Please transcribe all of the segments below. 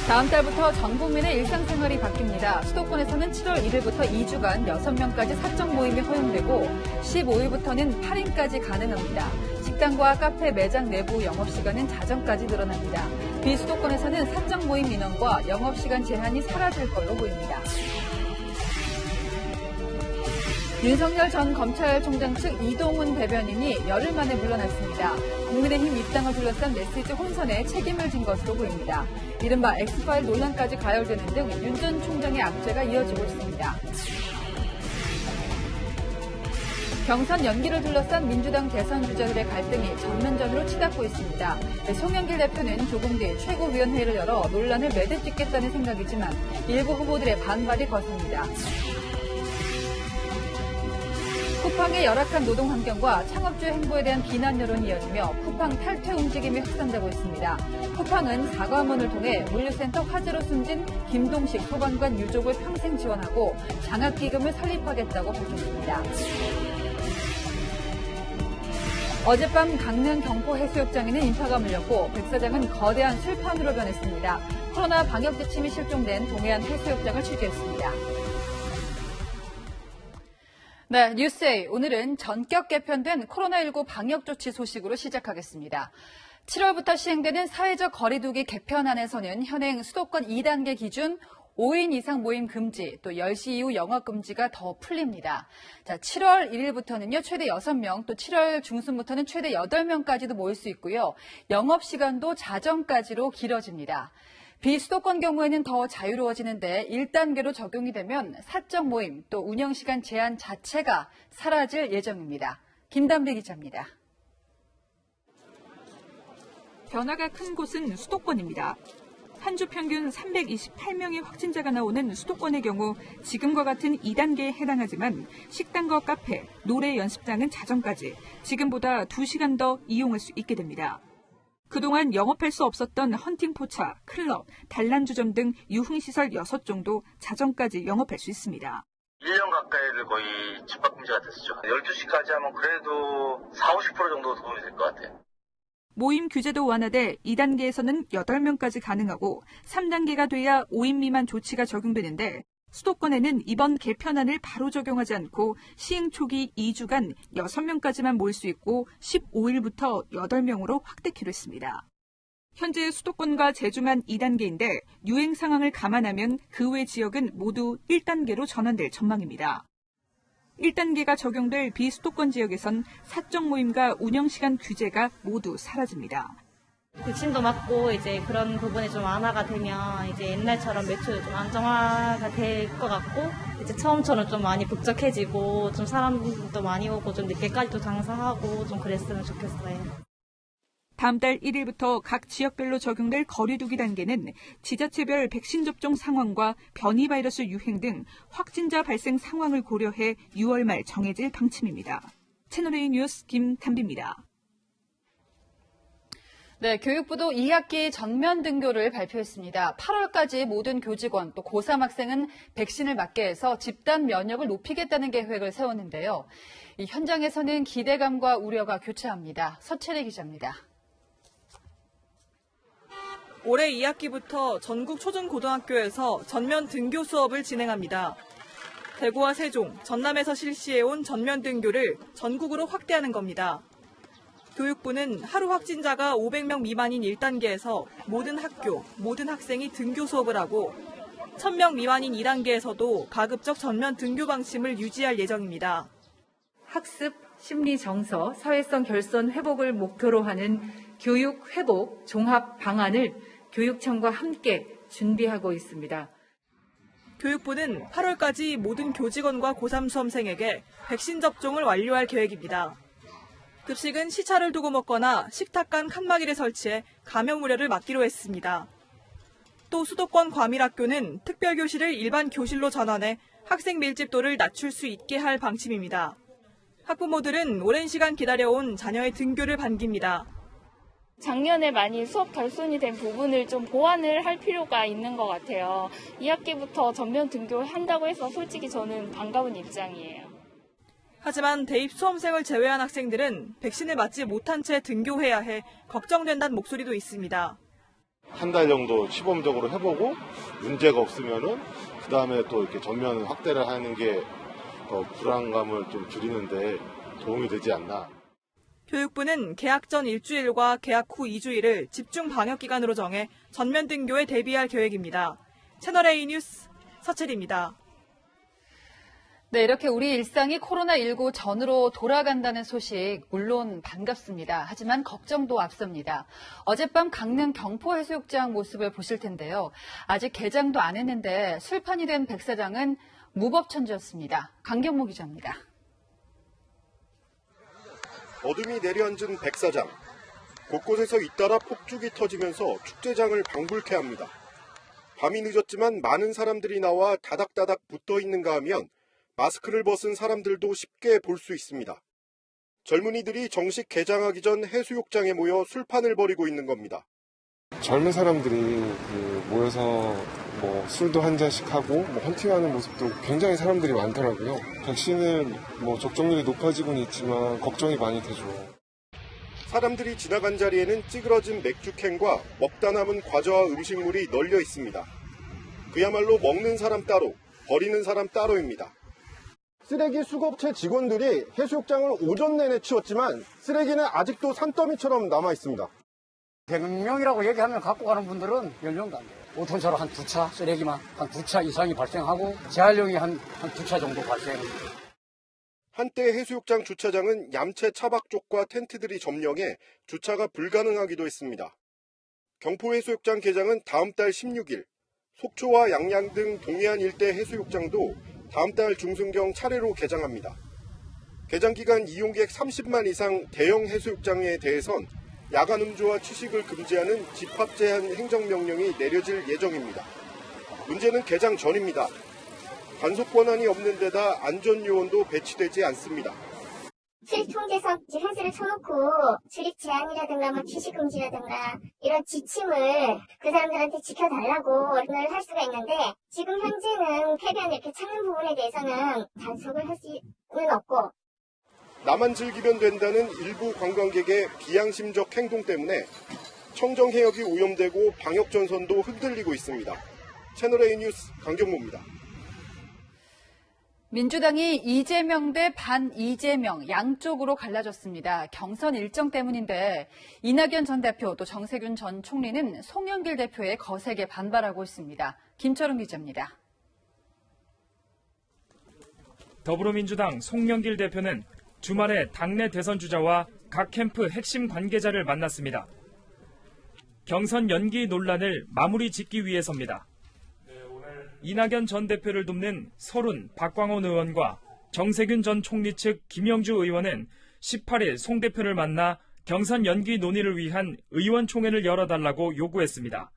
다음 달부터 전 국민의 일상생활이 바뀝니다. 수도권에서는 7월 1일부터 2주간 6명까지 사적 모임이 허용되고 15일부터는 8인까지 가능합니다. 식당과 카페, 매장 내부 영업시간은 자정까지 늘어납니다. 비수도권에서는 사적 모임 인원과 영업시간 제한이 사라질 걸로 보입니다. 윤석열 전 검찰총장 측 이동훈 대변인이 열흘 만에 물러났습니다. 국민의힘 입당을 둘러싼 메시지 혼선에 책임을 진 것으로 보입니다. 이른바 엑스파일 논란까지 가열되는 등 윤 전 총장의 악재가 이어지고 있습니다. 경선 연기를 둘러싼 민주당 대선 주자들의 갈등이 전면전으로 치닫고 있습니다. 송영길 대표는 조금 뒤 최고위원회를 열어 논란을 매듭짓겠다는 생각이지만 일부 후보들의 반발이 거셉니다. 쿠팡의 열악한 노동 환경과 창업주의 행보에 대한 비난 여론이 이어지며 쿠팡 탈퇴 움직임이 확산되고 있습니다. 쿠팡은 사과문을 통해 물류센터 화재로 숨진 김동식 소방관 유족을 평생 지원하고 장학기금을 설립하겠다고 밝혔습니다. 어젯밤 강릉 경포 해수욕장에는 인파가 몰렸고 백사장은 거대한 술판으로 변했습니다. 코로나 방역 지침이 실종된 동해안 해수욕장을 취재했습니다. 네, 뉴스A. 오늘은 전격 개편된 코로나19 방역 조치 소식으로 시작하겠습니다. 7월부터 시행되는 사회적 거리두기 개편안에서는 현행 수도권 2단계 기준 5인 이상 모임 금지, 또 10시 이후 영업 금지가 더 풀립니다. 자, 7월 1일부터는요, 최대 6명, 또 7월 중순부터는 최대 8명까지도 모일 수 있고요. 영업 시간도 자정까지로 길어집니다. 비수도권 경우에는 더 자유로워지는데 1단계로 적용이 되면 사적 모임 또 운영시간 제한 자체가 사라질 예정입니다. 김담비 기자입니다. 변화가 큰 곳은 수도권입니다. 한 주 평균 328명의 확진자가 나오는 수도권의 경우 지금과 같은 2단계에 해당하지만 식당과 카페, 노래 연습장은 자정까지 지금보다 2시간 더 이용할 수 있게 됩니다. 그동안 영업할 수 없었던 헌팅포차, 클럽, 단란주점 등 유흥시설 6종도 자정까지 영업할 수 있습니다. 1년 가까이를 거의 집합금지가 됐었죠. 12시까지 하면 그래도 40, 50% 정도 도움이 될 것 같아요. 모임 규제도 완화돼 2단계에서는 8명까지 가능하고 3단계가 돼야 5인 미만 조치가 적용되는데 수도권에는 이번 개편안을 바로 적용하지 않고 시행 초기 2주간 6명까지만 모일 수 있고 15일부터 8명으로 확대키로 했습니다. 현재 수도권과 제주만 2단계인데 유행 상황을 감안하면 그 외 지역은 모두 1단계로 전환될 전망입니다. 1단계가 적용될 비수도권 지역에선 사적 모임과 운영시간 규제가 모두 사라집니다. 백신도 맞고 이제 그런 부분이 좀 완화가 되면 이제 옛날처럼 매출 좀 안정화가 될 것 같고 이제 처음처럼 좀 많이 북적해지고 좀 사람도 많이 오고 좀 늦게까지도 장사하고 좀 그랬으면 좋겠어요. 다음 달 1일부터 각 지역별로 적용될 거리두기 단계는 지자체별 백신 접종 상황과 변이 바이러스 유행 등 확진자 발생 상황을 고려해 6월 말 정해질 방침입니다. 채널A 뉴스 김담비입니다. 네, 교육부도 2학기 전면 등교를 발표했습니다. 8월까지 모든 교직원 또 고3 학생은 백신을 맞게 해서 집단 면역을 높이겠다는 계획을 세웠는데요. 이 현장에서는 기대감과 우려가 교차합니다. 서채리 기자입니다. 올해 2학기부터 전국 초중고등학교에서 전면 등교 수업을 진행합니다. 대구와 세종, 전남에서 실시해온 전면 등교를 전국으로 확대하는 겁니다. 교육부는 하루 확진자가 500명 미만인 1단계에서 모든 학교, 모든 학생이 등교 수업을 하고 1000명 미만인 2단계에서도 가급적 전면 등교 방침을 유지할 예정입니다. 학습, 심리 정서, 사회성 결손 회복을 목표로 하는 교육 회복 종합 방안을 교육청과 함께 준비하고 있습니다. 교육부는 8월까지 모든 교직원과 고3 수험생에게 백신 접종을 완료할 계획입니다. 급식은 시차를 두고 먹거나 식탁 간 칸막이를 설치해 감염 우려를 막기로 했습니다. 또 수도권 과밀학교는 특별교실을 일반 교실로 전환해 학생 밀집도를 낮출 수 있게 할 방침입니다. 학부모들은 오랜 시간 기다려온 자녀의 등교를 반깁니다. 작년에 많이 수업 결손이 된 부분을 좀 보완을 할 필요가 있는 것 같아요. 2학기부터 전면 등교한다고 해서 솔직히 저는 반가운 입장이에요. 하지만 대입 수험생을 제외한 학생들은 백신을 맞지 못한 채 등교해야 해 걱정된다는 목소리도 있습니다. 한 달 정도 시범적으로 해보고 문제가 없으면은 그 다음에 또 이렇게 전면 확대를 하는 게 더 불안감을 좀 줄이는데 도움이 되지 않나. 교육부는 개학 전 일주일과 개학 후 2주일을 집중 방역 기간으로 정해 전면 등교에 대비할 계획입니다. 채널A 뉴스 서채리입니다. 네, 이렇게 우리 일상이 코로나19 전으로 돌아간다는 소식 물론 반갑습니다. 하지만 걱정도 앞섭니다. 어젯밤 강릉 경포해수욕장 모습을 보실 텐데요. 아직 개장도 안 했는데 술판이 된 백사장은 무법천지였습니다. 강경모 기자입니다. 어둠이 내려앉은 백사장. 곳곳에서 잇따라 폭죽이 터지면서 축제장을 방불케 합니다. 밤이 늦었지만 많은 사람들이 나와 다닥다닥 붙어 있는가 하면 마스크를 벗은 사람들도 쉽게 볼 수 있습니다. 젊은이들이 정식 개장하기 전 해수욕장에 모여 술판을 벌이고 있는 겁니다. 젊은 사람들이 모여서 술도 한 잔씩 하고 헌팅하는 모습도 굉장히 사람들이 많더라고요. 백신은 접종률이 높아지고는 있지만 걱정이 많이 되죠. 사람들이 지나간 자리에는 찌그러진 맥주캔과 먹다 남은 과자와 음식물이 널려 있습니다. 그야말로 먹는 사람 따로, 버리는 사람 따로입니다. 쓰레기 수거업체 직원들이 해수욕장을 오전 내내 치웠지만 쓰레기는 아직도 산더미처럼 남아 있습니다. 100명이라고 얘기하면 갖고 가는 분들은 10명도 안 돼요. 5톤차로 한 2차, 쓰레기만 한 2차 이상이 발생하고 재활용이 한 2차 정도 발생. 한때 해수욕장 주차장은 얌체 차박족과 텐트들이 점령해 주차가 불가능하기도 했습니다. 경포해수욕장 개장은 다음 달 16일, 속초와 양양 등 동해안 일대 해수욕장도 다음 달 중순경 차례로 개장합니다. 개장 기간 이용객 30만 이상 대형 해수욕장에 대해선 야간 음주와 취식을 금지하는 집합 제한 행정명령이 내려질 예정입니다. 문제는 개장 전입니다. 단속 권한이 없는 데다 안전요원도 배치되지 않습니다. 출입 통제석 펜스를 쳐놓고 출입 제한이라든가 취식 금지라든가 이런 지침을 그 사람들한테 지켜달라고 할 수가 있는데 지금 현재는 폐변 이렇게 찾는 부분에 대해서는 단속을 할 수는 없고 나만 즐기면 된다는 일부 관광객의 비양심적 행동 때문에 청정해역이 오염되고 방역전선도 흔들리고 있습니다. 채널A 뉴스 강경모입니다. 민주당이 이재명 대 반 이재명 양쪽으로 갈라졌습니다. 경선 일정 때문인데 이낙연 전 대표 또 정세균 전 총리는 송영길 대표의 거세게 반발하고 있습니다. 김철웅 기자입니다. 더불어민주당 송영길 대표는 주말에 당내 대선 주자와 각 캠프 핵심 관계자를 만났습니다. 경선 연기 논란을 마무리 짓기 위해서입니다. 이낙연 전 대표를 돕는 서른, 박광원 의원과 정세균 전 총리 측 김영주 의원은 18일 송 대표를 만나 경선 연기 논의를 위한 의원총회를 열어달라고 요구했습니다.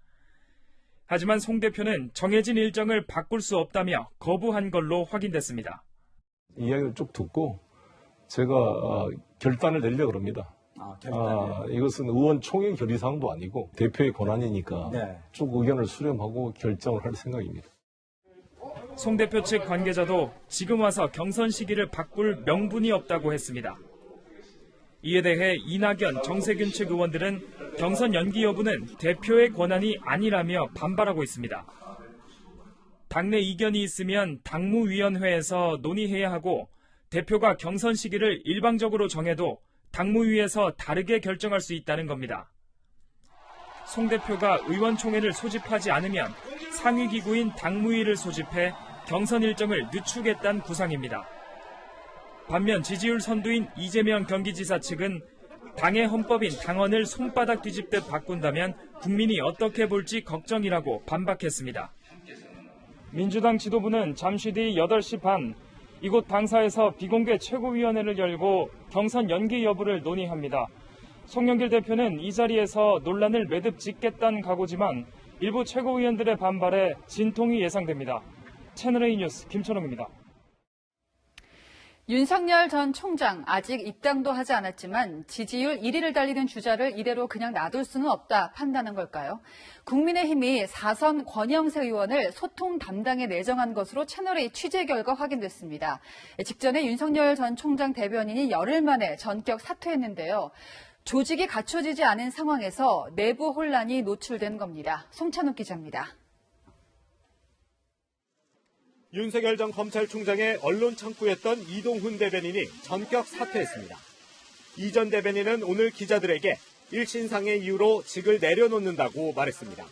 하지만 송 대표는 정해진 일정을 바꿀 수 없다며 거부한 걸로 확인됐습니다. 이야기를 쭉 듣고 제가 결단을 내려고 합니다. 이것은 의원총회 결의사항도 아니고 대표의 권한이니까 쭉 의견을 수렴하고 결정을 할 생각입니다. 송 대표 측 관계자도 지금 와서 경선 시기를 바꿀 명분이 없다고 했습니다. 이에 대해 이낙연, 정세균 측 의원들은 경선 연기 여부는 대표의 권한이 아니라며 반발하고 있습니다. 당내 이견이 있으면 당무위원회에서 논의해야 하고 대표가 경선 시기를 일방적으로 정해도 당무위에서 다르게 결정할 수 있다는 겁니다. 송 대표가 의원총회를 소집하지 않으면 상위기구인 당무위를 소집해 경선 일정을 늦추겠다는 구상입니다. 반면 지지율 선두인 이재명 경기지사 측은 당의 헌법인 당헌을 손바닥 뒤집듯 바꾼다면 국민이 어떻게 볼지 걱정이라고 반박했습니다. 민주당 지도부는 잠시 뒤 8시 반 이곳 당사에서 비공개 최고위원회를 열고 경선 연기 여부를 논의합니다. 송영길 대표는 이 자리에서 논란을 매듭 짓겠다는 각오지만 일부 최고위원들의 반발에 진통이 예상됩니다. 채널A 뉴스 김철웅입니다. 윤석열 전 총장 아직 입당도 하지 않았지만 지지율 1위를 달리는 주자를 이대로 그냥 놔둘 수는 없다 판단한 걸까요? 국민의힘이 4선 권영세 의원을 소통 담당에 내정한 것으로 채널A 취재 결과 확인됐습니다. 직전에 윤석열 전 총장 대변인이 열흘 만에 전격 사퇴했는데요. 조직이 갖춰지지 않은 상황에서 내부 혼란이 노출된 겁니다. 송찬욱 기자입니다. 윤석열 전 검찰총장의 언론 창구였던 이동훈 대변인이 전격 사퇴했습니다. 이 전 대변인은 오늘 기자들에게 일신상의 이유로 직을 내려놓는다고 말했습니다.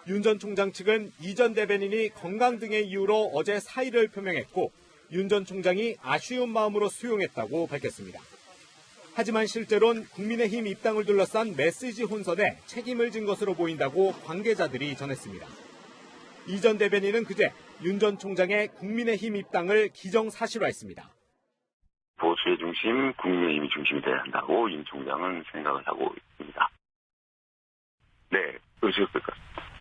윤 전 총장 측은 이 전 대변인이 건강 등의 이유로 어제 사의를 표명했고 윤 전 총장이 아쉬운 마음으로 수용했다고 밝혔습니다. 하지만 실제로는 국민의힘 입당을 둘러싼 메시지 혼선에 책임을 진 것으로 보인다고 관계자들이 전했습니다. 이 전 대변인은 그제 윤 전 총장의 국민의힘 입당을 기정사실화했습니다. 보수의 중심, 국민의힘이 중심이 돼야 한다고 윤 총장은 생각을 하고 있습니다. 네, 그러실 것 같습니다.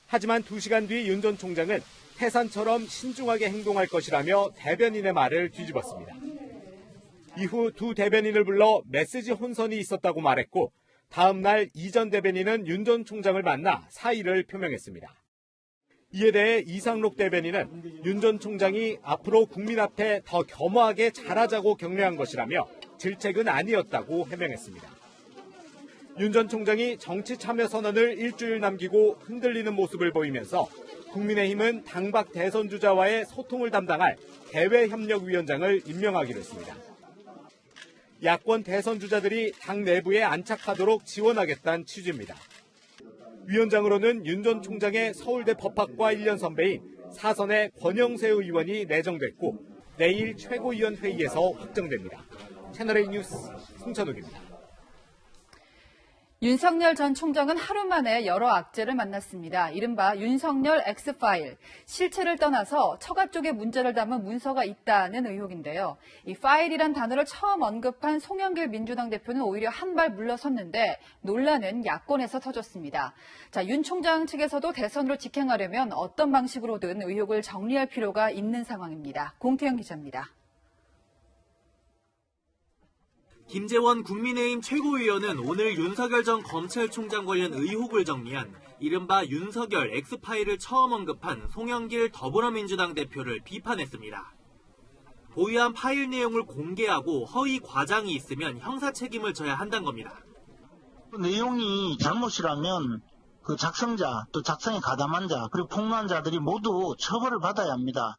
하지만 2시간 뒤 윤 전 총장은 태산처럼 신중하게 행동할 것이라며 대변인의 말을 뒤집었습니다. 이후 두 대변인을 불러 메시지 혼선이 있었다고 말했고 다음 날 이 전 대변인은 윤 전 총장을 만나 사의를 표명했습니다. 이에 대해 이상록 대변인은 윤 전 총장이 앞으로 국민 앞에 더 겸허하게 잘하자고 격려한 것이라며 질책은 아니었다고 해명했습니다. 윤 전 총장이 정치 참여 선언을 일주일 남기고 흔들리는 모습을 보이면서 국민의힘은 당박 대선 주자와의 소통을 담당할 대외협력위원장을 임명하기로 했습니다. 야권 대선 주자들이 당 내부에 안착하도록 지원하겠다는 취지입니다. 위원장으로는 윤 전 총장의 서울대 법학과 1년 선배인 사선의 권영세 의원이 내정됐고 내일 최고위원 회의에서 확정됩니다. 채널A 뉴스 송찬욱입니다. 윤석열 전 총장은 하루 만에 여러 악재를 만났습니다. 이른바 윤석열 X파일, 실체를 떠나서 처가 쪽에 문제를 담은 문서가 있다는 의혹인데요. 이 파일이란 단어를 처음 언급한 송영길 민주당 대표는 오히려 한 발 물러섰는데 논란은 야권에서 터졌습니다. 자, 윤 총장 측에서도 대선으로 직행하려면 어떤 방식으로든 의혹을 정리할 필요가 있는 상황입니다. 공태영 기자입니다. 김재원 국민의힘 최고위원은 오늘 윤석열 전 검찰총장 관련 의혹을 정리한 이른바 윤석열 X파일을 처음 언급한 송영길 더불어민주당 대표를 비판했습니다. 보유한 파일 내용을 공개하고 허위 과장이 있으면 형사 책임을 져야 한다는 겁니다. 내용이 잘못이라면 그 작성자, 또 작성에 가담한 자, 그리고 폭로한 자들이 모두 처벌을 받아야 합니다.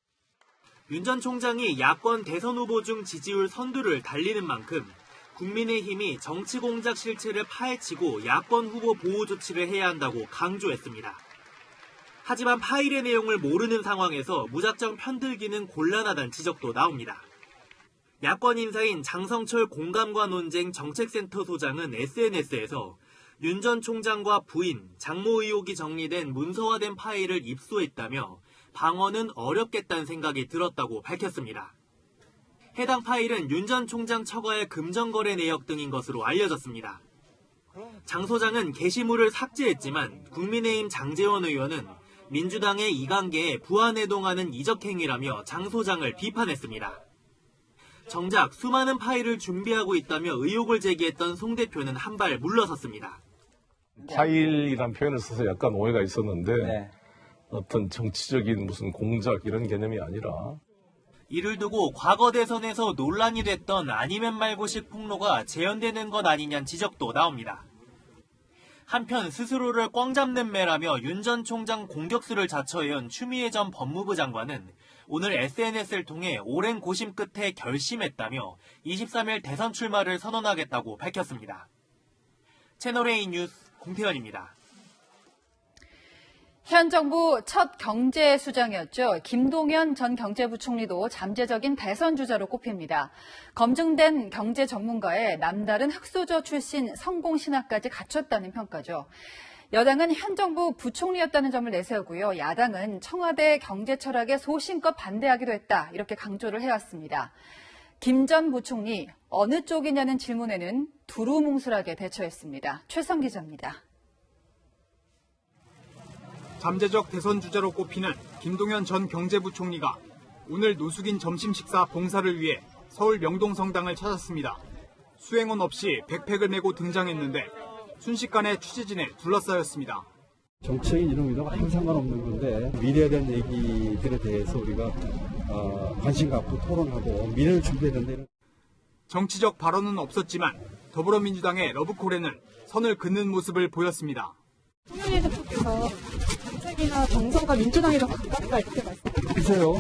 윤 전 총장이 야권 대선 후보 중 지지율 선두를 달리는 만큼 국민의힘이 정치 공작 실체를 파헤치고 야권 후보 보호 조치를 해야 한다고 강조했습니다. 하지만 파일의 내용을 모르는 상황에서 무작정 편들기는 곤란하다는 지적도 나옵니다. 야권 인사인 장성철 공감과 논쟁 정책센터 소장은 SNS에서 윤 전 총장과 부인, 장모 의혹이 정리된 문서화된 파일을 입수했다며 방어는 어렵겠다는 생각이 들었다고 밝혔습니다. 해당 파일은 윤 전 총장 처가의 금전거래 내역 등인 것으로 알려졌습니다. 장 소장은 게시물을 삭제했지만 국민의힘 장제원 의원은 민주당의 이관계에 부안해동하는 이적행위라며 장 소장을 비판했습니다. 정작 수많은 파일을 준비하고 있다며 의혹을 제기했던 송 대표는 한 발 물러섰습니다. 파일이란 표현을 써서 약간 오해가 있었는데 어떤 정치적인 무슨 공작 이런 개념이 아니라 이를 두고 과거 대선에서 논란이 됐던 아니면 말고식 폭로가 재현되는 것 아니냐는 지적도 나옵니다. 한편 스스로를 꽝 잡는 매라며 윤 전 총장 공격수를 자처해온 추미애 전 법무부 장관은 오늘 SNS를 통해 오랜 고심 끝에 결심했다며 23일 대선 출마를 선언하겠다고 밝혔습니다. 채널A 뉴스 공태현입니다. 현 정부 첫 경제수장이었죠. 김동연 전 경제부총리도 잠재적인 대선 주자로 꼽힙니다. 검증된 경제 전문가의 남다른 흑수저 출신 성공신화까지 갖췄다는 평가죠. 여당은 현 정부 부총리였다는 점을 내세우고요. 야당은 청와대 경제 철학에 소신껏 반대하기도 했다. 이렇게 강조를 해왔습니다. 김 전 부총리 어느 쪽이냐는 질문에는 두루뭉술하게 대처했습니다. 최성 기자입니다. 잠재적 대선 주자로 꼽히는 김동연 전 경제부총리가 오늘 노숙인 점심 식사 봉사를 위해 서울 명동성당을 찾았습니다. 수행원 없이 백팩을 메고 등장했는데 순식간에 취재진에 둘러싸였습니다. 정치적인 이름이랑 아무 상관없는 건데 미래에 대한 얘기들에 대해서 우리가 관심 갖고 토론하고 미래를 준비해야 된다는. 정치적 발언은 없었지만 더불어민주당의 러브콜에는 선을 긋는 모습을 보였습니다. 송영길 대표께서 정책이나 정서가 민주당이 더 가깝다 이렇게 말씀하셨어요. 글쎄요.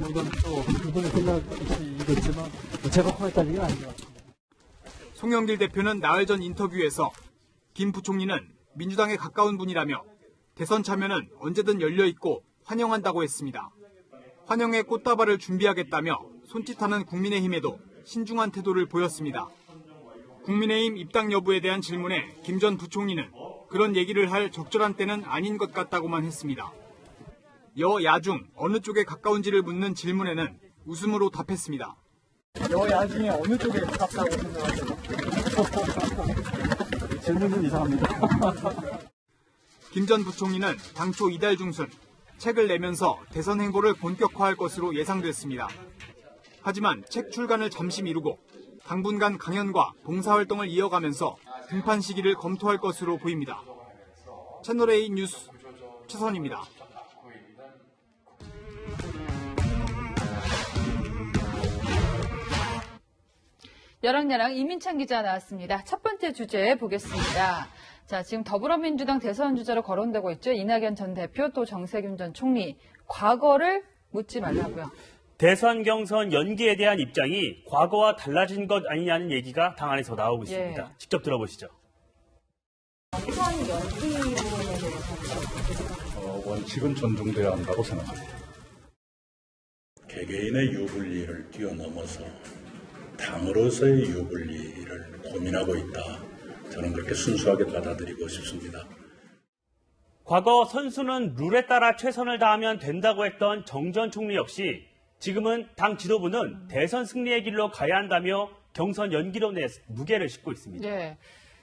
이건 또 그분의 생각이겠지만 제가 코멘트할 얘기는 아닌 것 같아요. 송영길 대표는 나흘 전 인터뷰에서 김 부총리는 민주당에 가까운 분이라며 대선 참여는 언제든 열려있고 환영한다고 했습니다. 환영의 꽃다발을 준비하겠다며 손짓하는 국민의힘에도 신중한 태도를 보였습니다. 국민의힘 입당 여부에 대한 질문에 김 전 부총리는 그런 얘기를 할 적절한 때는 아닌 것 같다고만 했습니다. 여야 중 어느 쪽에 가까운지를 묻는 질문에는 웃음으로 답했습니다. 여야 중에 어느 쪽에 가깝다고 생각하세요? 질문은 이상합니다. 김 전 부총리는 당초 이달 중순 책을 내면서 대선 행보를 본격화할 것으로 예상됐습니다. 하지만 책 출간을 잠시 미루고 당분간 강연과 봉사활동을 이어가면서 등판 시기를 검토할 것으로 보입니다. 채널A 뉴스 최선입니다. 여랑야랑 이민찬 기자 나왔습니다. 첫 번째 주제 보겠습니다. 자, 지금 더불어민주당 대선 주자로 거론되고 있죠. 이낙연 전 대표 또 정세균 전 총리. 과거를 묻지 말라고요. 대선 경선 연기에 대한 입장이 과거와 달라진 것 아니냐는 얘기가 당 안에서 나오고 있습니다. 예. 직접 들어보시죠. 원칙은 존중돼야 한다고 생각합니다. 개개인의 유불리를 뛰어넘어서 당으로서의 유불리를 고민하고 있다. 저는 그렇게 순수하게 받아들이고 싶습니다. 과거 선수는 룰에 따라 최선을 다하면 된다고 했던 정 전 총리 역시 지금은 당 지도부는 대선 승리의 길로 가야 한다며 경선 연기론에 무게를 싣고 있습니다. 네.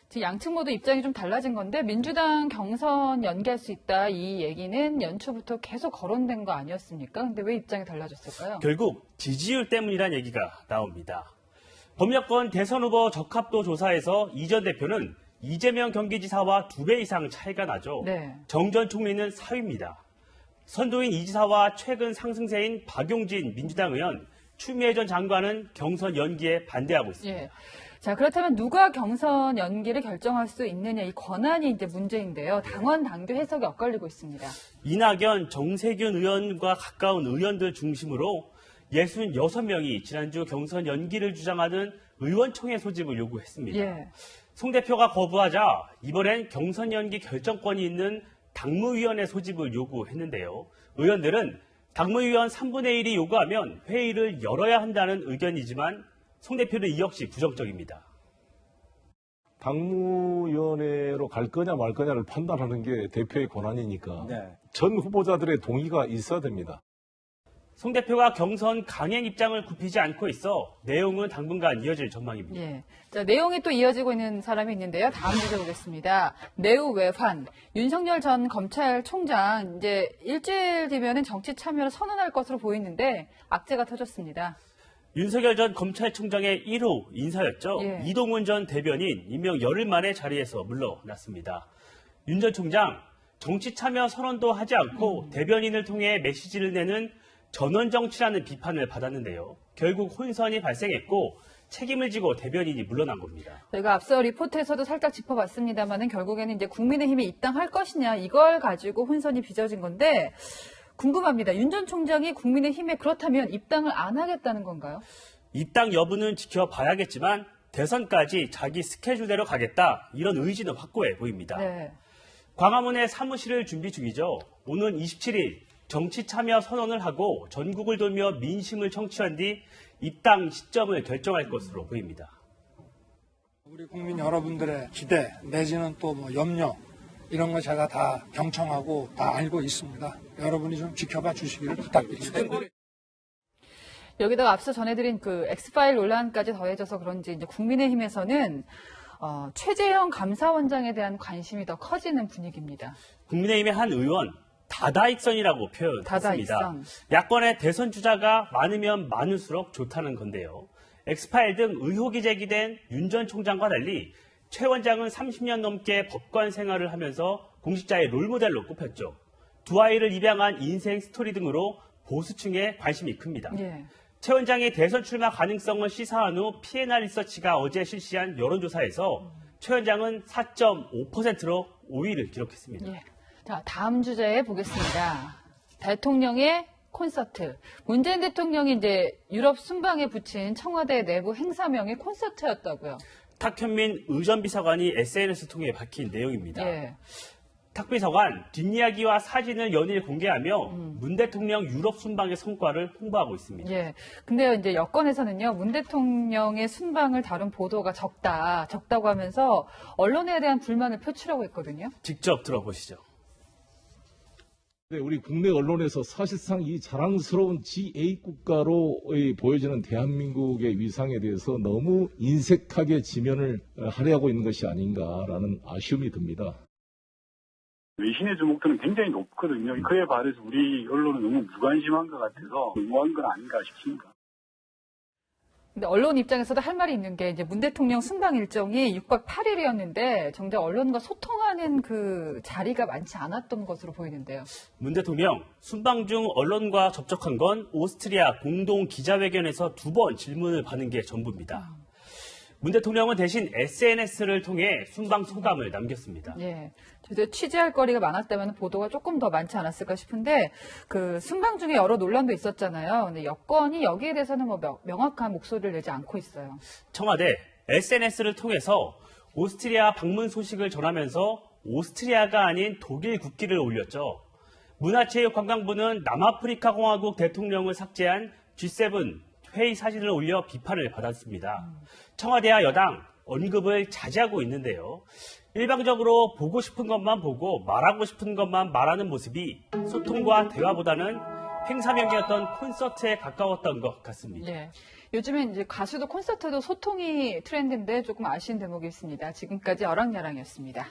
지금 양측 모두 입장이 좀 달라진 건데 민주당 경선 연기할 수 있다 이 얘기는 연초부터 계속 거론된 거 아니었습니까? 근데 왜 입장이 달라졌을까요? 결국 지지율 때문이라는 얘기가 나옵니다. 범여권 대선 후보 적합도 조사에서 이 전 대표는 이재명 경기지사와 2배 이상 차이가 나죠. 네. 정 전 총리는 4위입니다. 선두인 이 지사와 최근 상승세인 박용진 민주당 의원, 추미애 전 장관은 경선 연기에 반대하고 있습니다. 예. 자, 그렇다면 누가 경선 연기를 결정할 수 있느냐 이 권한이 이제 문제인데요. 당원 당규 해석이 엇갈리고 있습니다. 이낙연, 정세균 의원과 가까운 의원들 중심으로 66명이 지난주 경선 연기를 주장하는 의원총회 소집을 요구했습니다. 예. 송 대표가 거부하자 이번엔 경선 연기 결정권이 있는 당무위원회 소집을 요구했는데요. 의원들은 당무위원 3분의 1이 요구하면 회의를 열어야 한다는 의견이지만 송 대표는 이 역시 부정적입니다. 당무위원회로 갈 거냐 말 거냐를 판단하는 게 대표의 권한이니까 네. 전 후보자들의 동의가 있어야 됩니다. 송 대표가 경선 강행 입장을 굽히지 않고 있어 내용은 당분간 이어질 전망입니다. 예. 자, 내용이 또 이어지고 있는 사람이 있는데요. 다음 주제 보겠습니다. 매우 외환. 윤석열 전 검찰총장 이제 일주일 뒤면은 정치 참여를 선언할 것으로 보이는데 악재가 터졌습니다. 윤석열 전 검찰총장의 1호 인사였죠. 예. 이동훈 전 대변인 임명 열흘 만에 자리에서 물러났습니다. 윤 전 총장 정치 참여 선언도 하지 않고 대변인을 통해 메시지를 내는 전원 정치라는 비판을 받았는데요. 결국 혼선이 발생했고 책임을 지고 대변인이 물러난 겁니다. 저희가 앞서 리포트에서도 살짝 짚어봤습니다만은 결국에는 이제 국민의힘에 입당할 것이냐 이걸 가지고 혼선이 빚어진 건데 궁금합니다. 윤 전 총장이 국민의힘에 그렇다면 입당을 안 하겠다는 건가요? 입당 여부는 지켜봐야겠지만 대선까지 자기 스케줄대로 가겠다 이런 의지는 확고해 보입니다. 네. 광화문에 사무실을 준비 중이죠. 오는 27일 정치 참여 선언을 하고 전국을 돌며 민심을 청취한 뒤 입당 시점을 결정할 것으로 보입니다. 우리 국민 여러분들의 기대 내지는 또 뭐 염려 이런 거 제가 다 경청하고 다 알고 있습니다. 여러분이 좀 지켜봐 주시기를 부탁드립니다. 여기다가 앞서 전해드린 그 엑스파일 논란까지 더해져서 그런지 이제 국민의힘에서는 최재형 감사원장에 대한 관심이 더 커지는 분위기입니다. 국민의힘의 한 의원 다다익선이라고 표현했습니다. 다다익선. 야권의 대선 주자가 많으면 많을수록 좋다는 건데요. 엑스파일 등 의혹이 제기된 윤 전 총장과 달리 최 원장은 30년 넘게 법관 생활을 하면서 공직자의 롤모델로 꼽혔죠. 두 아이를 입양한 인생 스토리 등으로 보수층에 관심이 큽니다. 예. 최 원장의 대선 출마 가능성을 시사한 후 P&R 리서치가 어제 실시한 여론조사에서 최 원장은 4.5%로 5위를 기록했습니다. 예. 자, 다음 주제에 보겠습니다. 대통령의 콘서트. 문재인 대통령이 이제 유럽 순방에 붙인 청와대 내부 행사명이 콘서트였다고요. 탁현민 의전비서관이 SNS 통해 밝힌 내용입니다. 예. 탁 비서관 뒷이야기와 사진을 연일 공개하며 문 대통령 유럽 순방의 성과를 홍보하고 있습니다. 예. 근데 이제 여권에서는요, 문 대통령의 순방을 다룬 보도가 적다고 하면서 언론에 대한 불만을 표출하고 있거든요. 직접 들어보시죠. 네, 우리 국내 언론에서 사실상 이 자랑스러운 G8 국가로 보여지는 대한민국의 위상에 대해서 너무 인색하게 지면을 할애하고 있는 것이 아닌가라는 아쉬움이 듭니다. 외신의 주목도는 굉장히 높거든요. 그에 반해서 우리 언론은 너무 무관심한 것 같아서 너무한 건 아닌가 싶습니다. 근데 언론 입장에서도 할 말이 있는 게 이제 문 대통령 순방 일정이 6박 8일이었는데 정작 언론과 소통하는 그 자리가 많지 않았던 것으로 보이는데요. 문 대통령 순방 중 언론과 접촉한 건 오스트리아 공동 기자회견에서 2번 질문을 받는 게 전부입니다. 문 대통령은 대신 SNS를 통해 순방 소감을 남겼습니다. 예. 저도 취재할 거리가 많았다면 보도가 조금 더 많지 않았을까 싶은데 그 순방 중에 여러 논란도 있었잖아요. 근데 여권이 여기에 대해서는 뭐 명확한 목소리를 내지 않고 있어요. 청와대 SNS를 통해서 오스트리아 방문 소식을 전하면서 오스트리아가 아닌 독일 국기를 올렸죠. 문화체육관광부는 남아프리카 공화국 대통령을 삭제한 G7 회의 사진을 올려 비판을 받았습니다. 청와대와 여당 언급을 자제하고 있는데요. 일방적으로 보고 싶은 것만 보고 말하고 싶은 것만 말하는 모습이 소통과 대화보다는 행사명이었던 콘서트에 가까웠던 것 같습니다. 네. 요즘엔 이제 가수도 콘서트도 소통이 트렌드인데 조금 아쉬운 대목이 있습니다. 지금까지 어랑야랑이었습니다.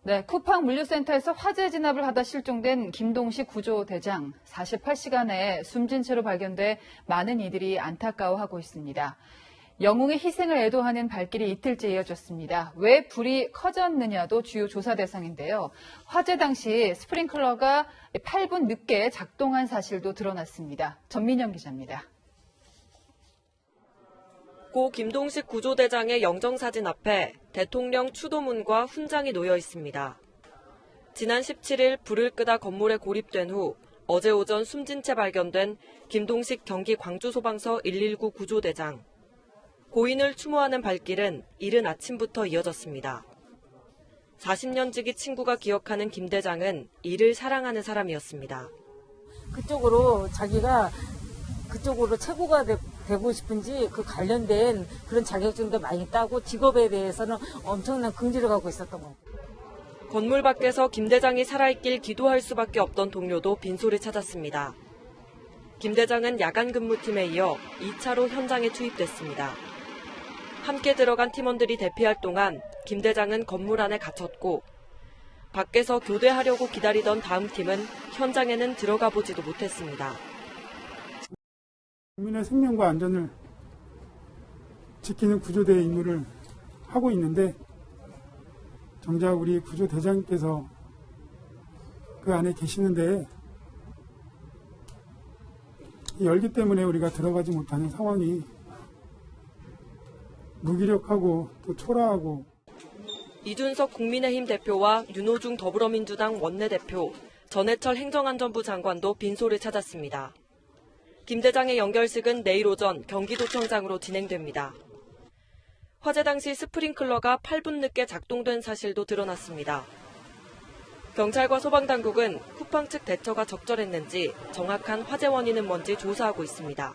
네, 쿠팡 물류센터에서 화재 진압을 하다 실종된 김동식 구조대장 48시간에 숨진 채로 발견돼 많은 이들이 안타까워하고 있습니다. 영웅의 희생을 애도하는 발길이 이틀째 이어졌습니다. 왜 불이 커졌느냐도 주요 조사 대상인데요. 화재 당시 스프링클러가 8분 늦게 작동한 사실도 드러났습니다. 전민영 기자입니다. 고 김동식 구조대장의 영정사진 앞에 대통령 추도문과 훈장이 놓여 있습니다. 지난 17일 불을 끄다 건물에 고립된 후 어제 오전 숨진 채 발견된 김동식 경기 광주소방서 119 구조대장. 고인을 추모하는 발길은 이른 아침부터 이어졌습니다. 40년 지기 친구가 기억하는 김 대장은 일을 사랑하는 사람이었습니다. 그쪽으로 자기가 그쪽으로 최고가 되고 싶은지 그 관련된 그런 자격증도 많이 따고 직업에 대해서는 엄청난 긍지를 갖고 있었던 거고. 건물 밖에서 김 대장이 살아있길 기도할 수밖에 없던 동료도 빈소를 찾았습니다. 김 대장은 야간 근무팀에 이어 2차로 현장에 투입됐습니다. 함께 들어간 팀원들이 대피할 동안 김 대장은 건물 안에 갇혔고 밖에서 교대하려고 기다리던 다음 팀은 현장에는 들어가 보지도 못했습니다. 국민의 생명과 안전을 지키는 구조대의 임무를 하고 있는데 정작 우리 구조대장님께서 그 안에 계시는데 이 열기 때문에 우리가 들어가지 못하는 상황이 무기력하고 또 초라하고. 이준석 국민의힘 대표와 윤호중 더불어민주당 원내대표, 전해철 행정안전부 장관도 빈소를 찾았습니다. 김 대장의 연결식은 내일 오전 경기도청장으로 진행됩니다. 화재 당시 스프링클러가 8분 늦게 작동된 사실도 드러났습니다. 경찰과 소방당국은 쿠팡 측 대처가 적절했는지 정확한 화재 원인은 뭔지 조사하고 있습니다.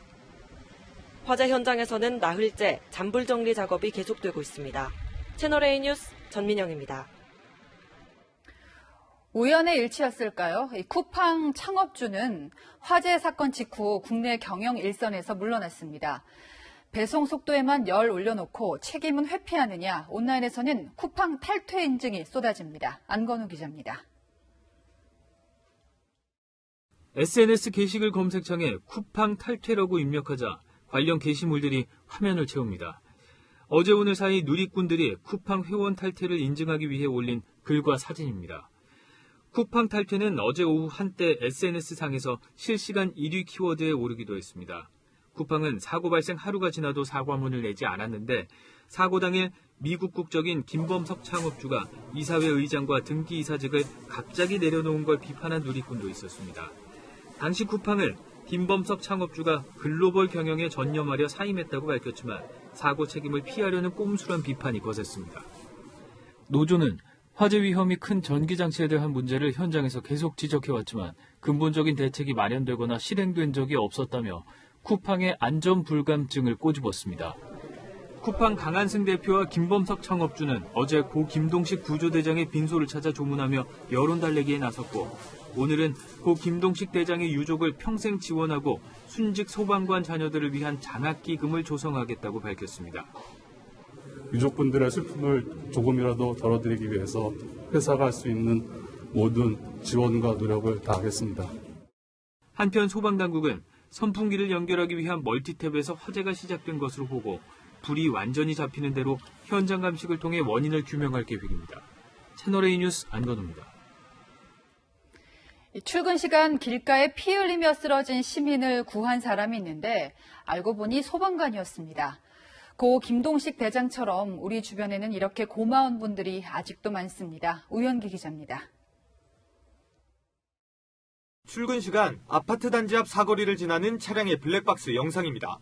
화재 현장에서는 나흘째 잔불 정리 작업이 계속되고 있습니다. 채널A 뉴스 전민영입니다. 우연의 일치였을까요? 이 쿠팡 창업주는 화재 사건 직후 국내 경영 일선에서 물러났습니다. 배송 속도에만 열 올려놓고 책임은 회피하느냐, 온라인에서는 쿠팡 탈퇴 인증이 쏟아집니다. 안건우 기자입니다. SNS 게시글 검색창에 쿠팡 탈퇴라고 입력하자 관련 게시물들이 화면을 채웁니다. 어제 오늘 사이 누리꾼들이 쿠팡 회원 탈퇴를 인증하기 위해 올린 글과 사진입니다. 쿠팡 탈퇴는 어제 오후 한때 SNS상에서 실시간 1위 키워드에 오르기도 했습니다. 쿠팡은 사고 발생 하루가 지나도 사과문을 내지 않았는데 사고 당일 미국 국적인 김범석 창업주가 이사회 의장과 등기 이사직을 갑자기 내려놓은 걸 비판한 누리꾼도 있었습니다. 당시 쿠팡은 김범석 창업주가 글로벌 경영에 전념하려 사임했다고 밝혔지만 사고 책임을 피하려는 꼼수란 비판이 거셌습니다. 노조는 화재 위험이 큰 전기장치에 대한 문제를 현장에서 계속 지적해왔지만 근본적인 대책이 마련되거나 실행된 적이 없었다며 쿠팡의 안전불감증을 꼬집었습니다. 쿠팡 강한승 대표와 김범석 창업주는 어제 고 김동식 구조대장의 빈소를 찾아 조문하며 여론 달래기에 나섰고 오늘은 고 김동식 대장의 유족을 평생 지원하고 순직 소방관 자녀들을 위한 장학기금을 조성하겠다고 밝혔습니다. 유족분들의 슬픔을 조금이라도 덜어드리기 위해서 회사가 할 수 있는 모든 지원과 노력을 다하겠습니다. 한편 소방당국은 선풍기를 연결하기 위한 멀티탭에서 화재가 시작된 것으로 보고 불이 완전히 잡히는 대로 현장 감식을 통해 원인을 규명할 계획입니다. 채널A 뉴스 안건우입니다. 출근 시간 길가에 피 흘리며 쓰러진 시민을 구한 사람이 있는데 알고 보니 소방관이었습니다. 고 김동식 대장처럼 우리 주변에는 이렇게 고마운 분들이 아직도 많습니다. 우현기 기자입니다. 출근 시간 아파트 단지 앞 사거리를 지나는 차량의 블랙박스 영상입니다.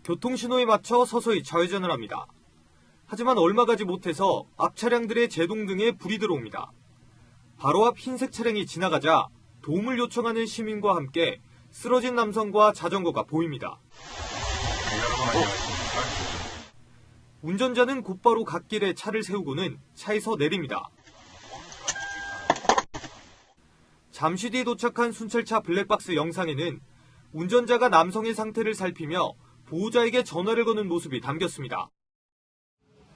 교통신호에 맞춰 서서히 좌회전을 합니다. 하지만 얼마 가지 못해서 앞 차량들의 제동등에 불이 들어옵니다. 바로 앞 흰색 차량이 지나가자 도움을 요청하는 시민과 함께 쓰러진 남성과 자전거가 보입니다. 운전자는 곧바로 갓길에 차를 세우고는 차에서 내립니다. 잠시 뒤에 도착한 순찰차 블랙박스 영상에는 운전자가 남성의 상태를 살피며 보호자에게 전화를 거는 모습이 담겼습니다.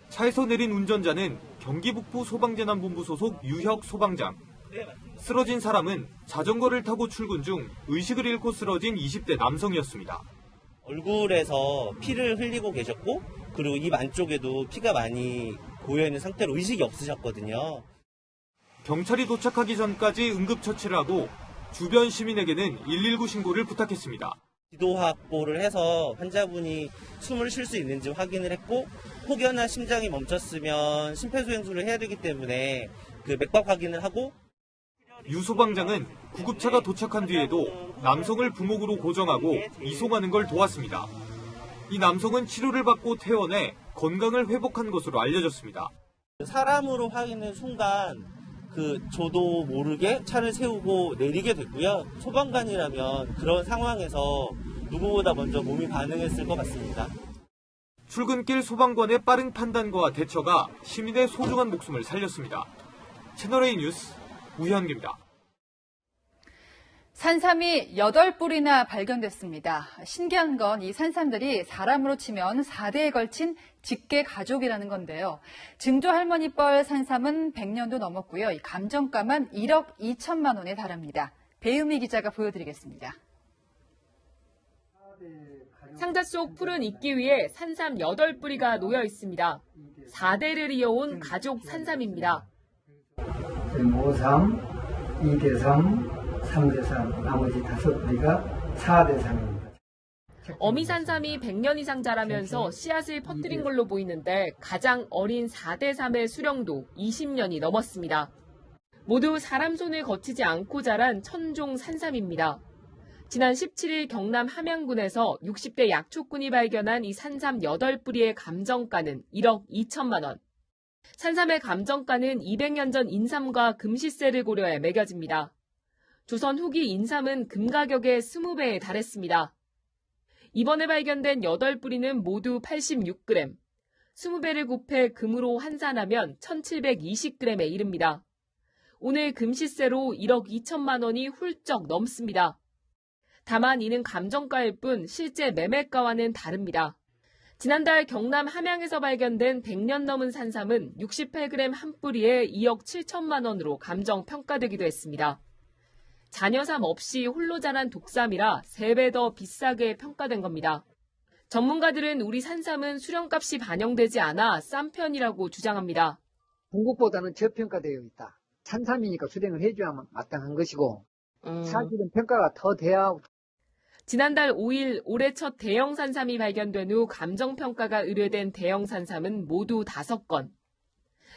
차에서 내린 운전자는 경기 북부 소방재난본부 소속 유혁 소방장. 쓰러진 사람은 자전거를 타고 출근 중 의식을 잃고 쓰러진 20대 남성이었습니다. 얼굴에서 피를 흘리고 계셨고 그리고 입 안쪽에도 피가 많이 고여있는 상태로 의식이 없으셨거든요. 경찰이 도착하기 전까지 응급처치를 하고 주변 시민에게는 119 신고를 부탁했습니다. 기도 확보를 해서 환자분이 숨을 쉴 수 있는지 확인을 했고 혹여나 심장이 멈췄으면 심폐소생술을 해야 되기 때문에 그 맥박 확인을 하고 유 소방장은 구급차가 도착한 뒤에도 남성을 부목으로 고정하고 이송하는 걸 도왔습니다. 이 남성은 치료를 받고 퇴원해 건강을 회복한 것으로 알려졌습니다. 사람으로 확인한 순간 저도 모르게 차를 세우고 내리게 됐고요. 소방관이라면 그런 상황에서 누구보다 먼저 몸이 반응했을 것 같습니다. 출근길 소방관의 빠른 판단과 대처가 시민의 소중한 목숨을 살렸습니다. 채널A 뉴스 우현기입니다. 산삼이 8뿌리나 발견됐습니다. 신기한 건 이 산삼들이 사람으로 치면 4대에 걸친 직계 가족이라는 건데요. 증조 할머니뻘 산삼은 100년도 넘었고요. 이 감정가만 1억 2천만 원에 달합니다. 배은미 기자가 보여드리겠습니다. 상자 속 풀은 익기 위해 산삼 8뿌리가 놓여 있습니다. 4대를 이어온 가족 산삼입니다. 5삼, 2대3, 3대3, 나머지 5뿌리가 4대3입니다. 어미산삼이 100년 이상 자라면서 씨앗을 퍼뜨린 걸로 보이는데 가장 어린 4대3의 수령도 20년이 넘었습니다. 모두 사람 손을 거치지 않고 자란 천종 산삼입니다. 지난 17일 경남 함양군에서 60대 약초꾼이 발견한 이 산삼 8뿌리의 감정가는 1억 2천만 원. 산삼의 감정가는 200년 전 인삼과 금시세를 고려해 매겨집니다. 조선 후기 인삼은 금 가격의 20배에 달했습니다. 이번에 발견된 8뿌리는 모두 86g. 20배를 곱해 금으로 환산하면 1720g에 이릅니다. 오늘 금시세로 1억 2천만 원이 훌쩍 넘습니다. 다만 이는 감정가일 뿐 실제 매매가와는 다릅니다. 지난달 경남 함양에서 발견된 100년 넘은 산삼은 68g 한 뿌리에 2억 7천만 원으로 감정평가되기도 했습니다. 자녀삼 없이 홀로 자란 독삼이라 3배 더 비싸게 평가된 겁니다. 전문가들은 우리 산삼은 수령값이 반영되지 않아 싼 편이라고 주장합니다. 중국보다는 저평가되어 있다. 산삼이니까 수령을 해줘야만 마땅한 것이고 사실은 평가가 더 돼야. 지난달 5일 올해 첫 대형 산삼이 발견된 후 감정평가가 의뢰된 대형 산삼은 모두 5건.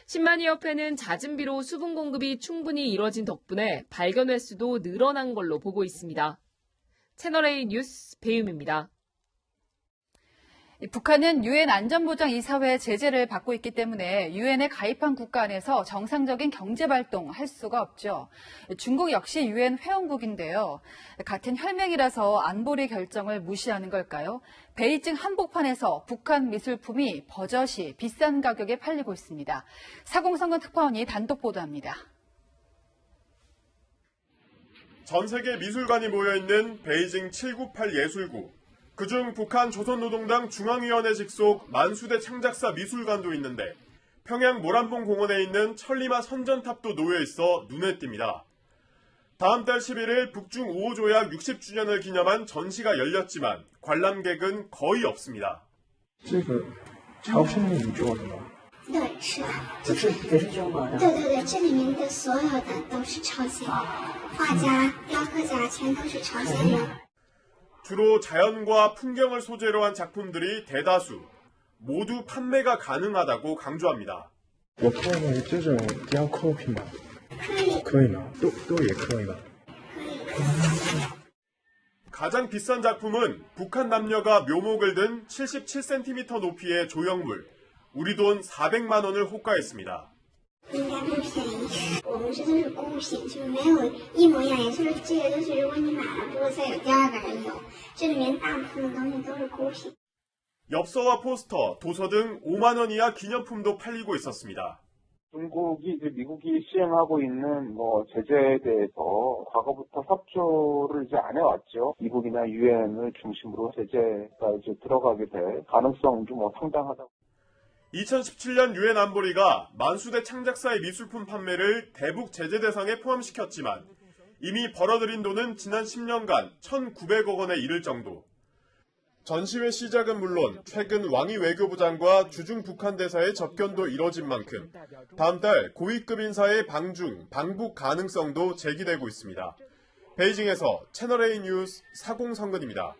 신만이협회는 잦은 비로 수분 공급이 충분히 이뤄진 덕분에 발견 횟수도 늘어난 걸로 보고 있습니다. 채널A 뉴스 배윤입니다. 북한은 유엔 안전보장 이사회 제재를 받고 있기 때문에 유엔에 가입한 국가 안에서 정상적인 경제활동 할 수가 없죠. 중국 역시 유엔 회원국인데요. 같은 혈맹이라서 안보리 결정을 무시하는 걸까요? 베이징 한복판에서 북한 미술품이 버젓이 비싼 가격에 팔리고 있습니다. 사공성근 특파원이 단독 보도합니다. 전 세계 미술관이 모여있는 베이징 798 예술구. 그중 북한 조선노동당 중앙위원회 직속 만수대 창작사 미술관도 있는데 평양 모란봉 공원에 있는 천리마 선전탑도 놓여 있어 눈에 띕니다. 다음 달 11일 북중 5호 조약 60주년을 기념한 전시가 열렸지만 관람객은 거의 없습니다. 这个朝鲜人做的吗？对，是的。也是中国的。对对对，这里面的所有的都是朝鲜人，画家、雕刻家全都是朝鲜人。 주로 자연과 풍경을 소재로 한 작품들이 대다수, 모두 판매가 가능하다고 강조합니다. 我可以这种雕刻品吗？可以吗？都也可以吧？ 가장 비싼 작품은 북한 남녀가 묘목을 든 77cm 높이의 조형물, 우리 돈 400만 원을 호가했습니다. 应该不便宜，我们这都是孤品，就是没有一模一样颜色的。这个就是如果你买了，不会再有第二个人有。这里面大部分的东西都是孤品。 엽서와 포스터, 도서 등 5만 원 이하 기념품도 팔리고 있었습니다. 중국이 이제 미국이 시행하고 있는 제재에 대해서 과거부터 협조를 이제 안 해왔죠. 미국이나 유엔을 중심으로 제재가 이제 들어가게 될 가능성도 상당하다고. 2017년 유엔 안보리가 만수대 창작사의 미술품 판매를 대북 제재 대상에 포함시켰지만 이미 벌어들인 돈은 지난 10년간 1,900억 원에 이를 정도. 전시회 시작은 물론 최근 왕이 외교부장과 주중 북한 대사의 접견도 이뤄진 만큼 다음 달 고위급 인사의 방북 가능성도 제기되고 있습니다. 베이징에서 채널A 뉴스 사공성근입니다.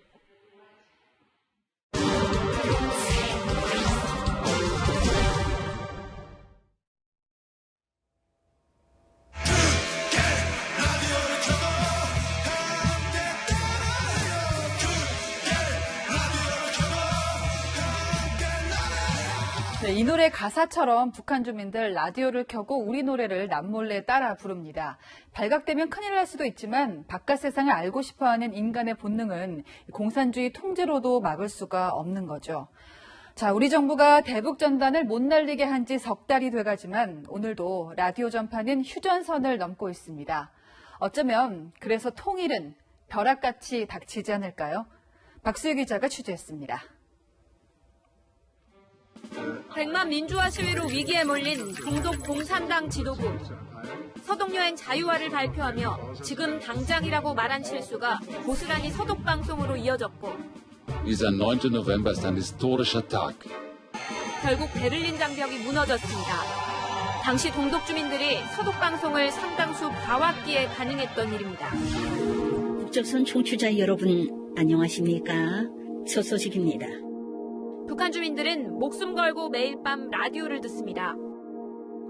네, 이 노래 가사처럼 북한 주민들 라디오를 켜고 우리 노래를 남몰래 따라 부릅니다. 발각되면 큰일 날 수도 있지만 바깥 세상을 알고 싶어하는 인간의 본능은 공산주의 통제로도 막을 수가 없는 거죠. 자, 우리 정부가 대북 전단을 못 날리게 한 지 석 달이 돼가지만 오늘도 라디오 전파는 휴전선을 넘고 있습니다. 어쩌면 그래서 통일은 벼락같이 닥치지 않을까요? 박수희 기자가 취재했습니다. 100만 민주화 시위로 위기에 몰린 동독 공산당 지도부. 서독여행 자유화를 발표하며 지금 당장이라고 말한 실수가 고스란히 서독방송으로 이어졌고 Dieser 9. November ist ein historischer Tag. 결국 베를린 장벽이 무너졌습니다. 당시 동독 주민들이 서독방송을 상당수 봐왔기에 가능했던 일입니다. 국적선 청취자 여러분 안녕하십니까? 첫 소식입니다. 북한 주민들은 목숨 걸고 매일 밤 라디오를 듣습니다.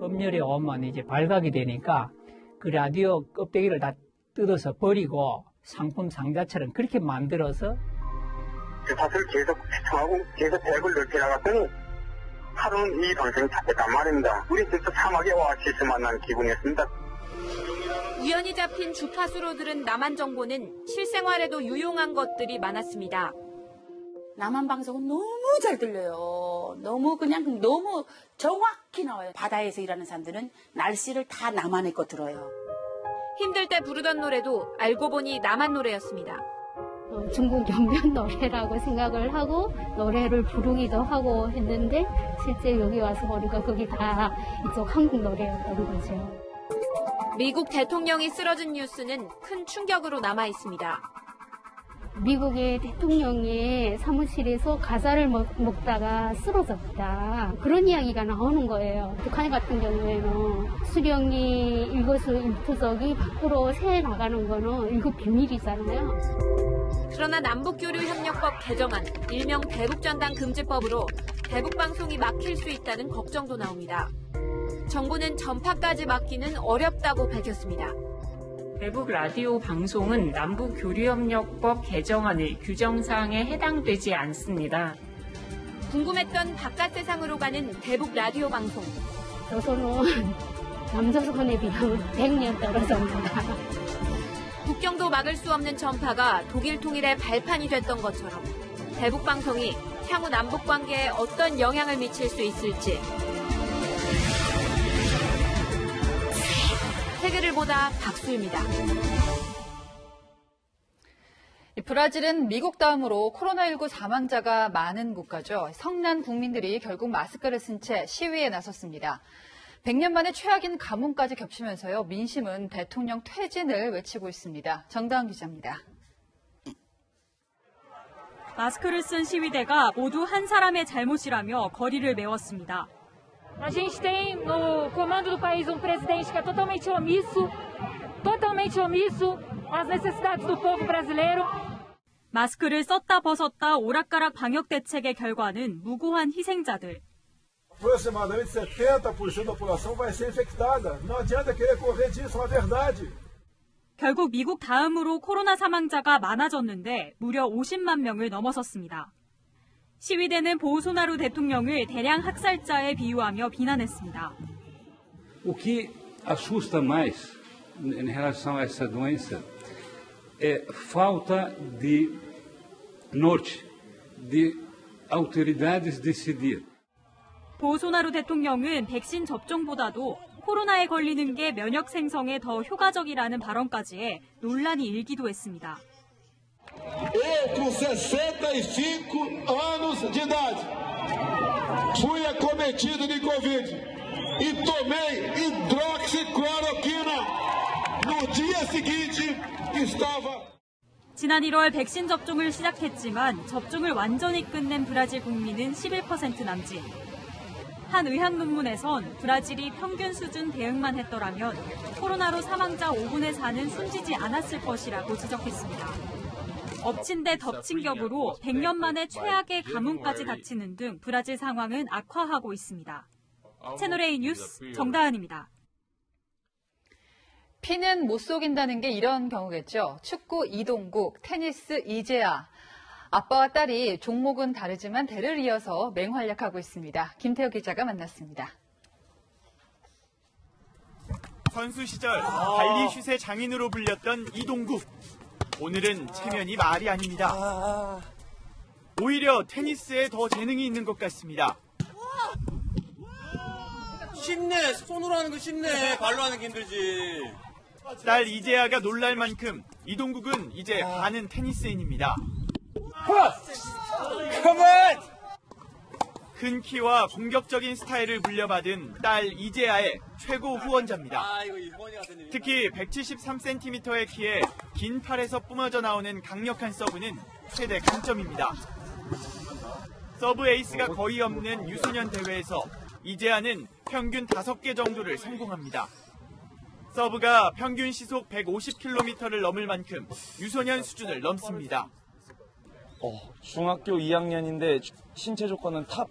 검열이 오면 이제 발각이 되니까 그 라디오 껍데기를 다 뜯어서 버리고 상품 상자처럼 그렇게 만들어서 그 사실 계속 시청하고 계속 대학을 넓게 나갔더니 하루는 이 방송이 잡혔단 말입니다. 우리 진짜 사막에 오아시스 만난 기분이었습니다. 우연히 잡힌 주파수로 들은 남한 정보는 실생활에도 유용한 것들이 많았습니다. 남한 방송은 너무 잘 들려요. 너무 정확히 나와요. 바다에서 일하는 사람들은 날씨를 다 남한의 거 들어요. 힘들 때 부르던 노래도 알고 보니 남한 노래였습니다. 중국 영변 노래라고 생각을 하고 노래를 부르기도 하고 했는데 실제 여기 와서 보니까 그게 다 이쪽 한국 노래였던 거죠. 미국 대통령이 쓰러진 뉴스는 큰 충격으로 남아 있습니다. 미국의 대통령의 사무실에서 과자를 먹다가 쓰러졌다. 그런 이야기가 나오는 거예요. 북한 같은 경우에는 수령이 일거수일투족이 밖으로 새 나가는 거는 이거 비밀이잖아요. 그러나 남북교류협력법 개정안, 일명 대북전당 금지법으로 대북방송이 막힐 수 있다는 걱정도 나옵니다. 정부는 전파까지 막기는 어렵다고 밝혔습니다. 대북 라디오 방송은 남북교류협력법 개정안의 규정사항에 해당되지 않습니다. 궁금했던 바깥 세상으로 가는 대북 라디오 방송. 조선은 남조선에 비하면 100년 떨어집니다. 국경도 막을 수 없는 전파가 독일 통일의 발판이 됐던 것처럼 대북 방송이 향후 남북 관계에 어떤 영향을 미칠 수 있을지. 세계를 보다 박수입니다. 브라질은 미국 다음으로 코로나19 사망자가 많은 국가죠. 성난 국민들이 결국 마스크를 쓴 채 시위에 나섰습니다. 100년 만에 최악인 가뭄까지 겹치면서요. 민심은 대통령 퇴진을 외치고 있습니다. 정다은 기자입니다. 마스크를 쓴 시위대가 모두 한 사람의 잘못이라며 거리를 메웠습니다. A gente tem no comando do país presidente que é totalmente omisso às necessidades do povo brasileiro. 마스크를 썼다 벗었다 오락가락 방역 대책의 결과는 무고한 희생자들. Aproximadamente 70% da população vai ser infectada. Não adianta querer correr disso, é uma verdade. 결국 미국 다음으로 코로나 사망자가 많아졌는데 무려 50만 명을 넘어섰습니다. 시위대는 보우소나루 대통령을 대량 학살자에 비유하며 비난했습니다. O que assusta mais em relação a essa doença é falta de norte, de autoridades decidir. 보우소나루 대통령은 백신 접종보다도 코로나에 걸리는 게 면역 생성에 더 효과적이라는 발언까지 해 논란이 일기도 했습니다. Eu, com 65 anos de idade, fui acometido de Covid e tomei hidroxicloroquina. No dia seguinte, estava... 지난 1월 백신 접종을 시작했지만 접종을 완전히 끝낸 브라질 국민은 11% 남짓. 한 의학 논문에선 브라질이 평균 수준 대응만 했더라면 코로나로 사망자 5분의 4는 숨지지 않았을 것이라고 지적했습니다. 엎친 데 덮친 격으로 100년 만에 최악의 가뭄까지 닥치는 등 브라질 상황은 악화하고 있습니다. 채널A 뉴스 정다은입니다. 피는 못 속인다는 게 이런 경우겠죠. 축구 이동국, 테니스 이재아. 아빠와 딸이 종목은 다르지만 대를 이어서 맹활약하고 있습니다. 김태호 기자가 만났습니다. 선수 시절 발리슛의 장인으로 불렸던 이동국. 오늘은 체면이 말이 아닙니다. 오히려 테니스에 더 재능이 있는 것 같습니다. 쉽네. 손으로 하는 거 쉽네. 발로 하는 게 힘들지. 딸 이재아가 놀랄 만큼 이동국은 이제 반은 테니스인입니다. 큰 키와 공격적인 스타일을 물려받은 딸 이재아의 최고 후원자입니다. 특히 173cm의 키에 긴 팔에서 뿜어져 나오는 강력한 서브는 최대 강점입니다. 서브 에이스가 거의 없는 유소년 대회에서 이재아는 평균 5개 정도를 성공합니다. 서브가 평균 시속 150km를 넘을 만큼 유소년 수준을 넘습니다. 중학교 2학년인데 신체 조건은 탑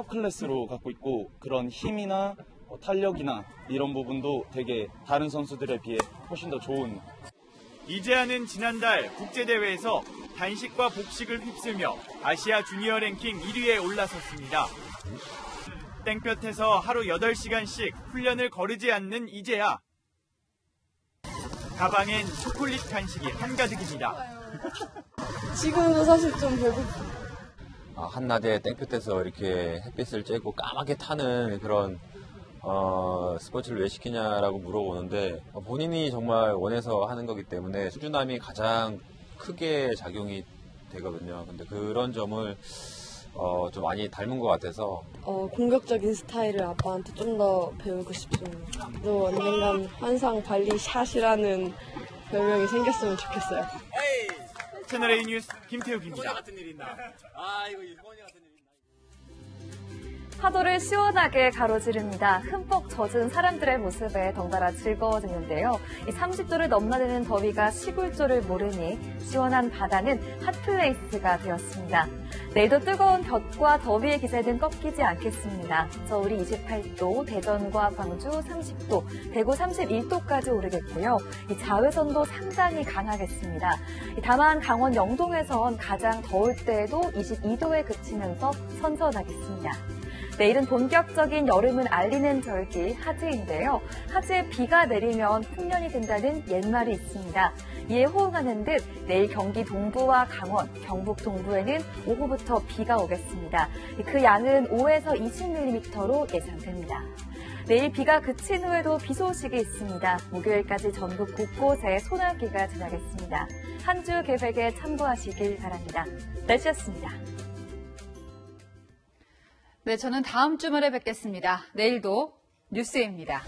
클래스로 갖고 있고 그런 힘이나 탄력이나 이런 부분도 되게 다른 선수들에 비해 훨씬 더 좋은. 이재아는 지난달 국제대회에서 단식과 복식을 휩쓸며 아시아 주니어 랭킹 1위에 올라섰습니다. 땡볕에서 하루 8시간씩 훈련을 거르지 않는 이재아. 가방엔 초콜릿 간식이 한가득입니다. 지금도 사실 좀 배고프. 한낮에 땡볕에서 이렇게 햇빛을 쬐고 까맣게 타는 그런 스포츠를 왜 시키냐라고 물어보는데 본인이 정말 원해서 하는 거기 때문에 수준함이 가장 크게 작용이 되거든요. 근데 그런 점을 좀 많이 닮은 것 같아서 공격적인 스타일을 아빠한테 좀 더 배우고 싶습니다. 또 언젠간 환상 발리 샷이라는 별명이 생겼으면 좋겠어요. 채널A 뉴스 김태욱입니다. 같은 일 있나? 아, 이거 휴머니 같은 일 있나? 파도를 시원하게 가로지릅니다. 흠뻑 젖은 사람들의 모습에 덩달아 즐거워지는데요. 이 30도를 넘나드는 더위가 식을 줄을 모르니 시원한 바다는 핫플레이스가 되었습니다. 내일도 뜨거운 볕과 더위의 기세는 꺾이지 않겠습니다. 서울이 28도, 대전과 광주 30도, 대구 31도까지 오르겠고요. 이 자외선도 상당히 강하겠습니다. 다만 강원 영동에선 가장 더울 때에도 22도에 그치면서 선선하겠습니다. 내일은 본격적인 여름을 알리는 절기 하지인데요. 하지에 비가 내리면 풍년이 된다는 옛말이 있습니다. 이에 호응하는 듯 내일 경기 동부와 강원, 경북 동부에는 오후부터 비가 오겠습니다. 그 양은 5에서 20mm로 예상됩니다. 내일 비가 그친 후에도 비 소식이 있습니다. 목요일까지 전국 곳곳에 소나기가 지나겠습니다. 한 주 계획에 참고하시길 바랍니다. 날씨였습니다. 네, 저는 다음 주말에 뵙겠습니다. 내일도 뉴스입니다.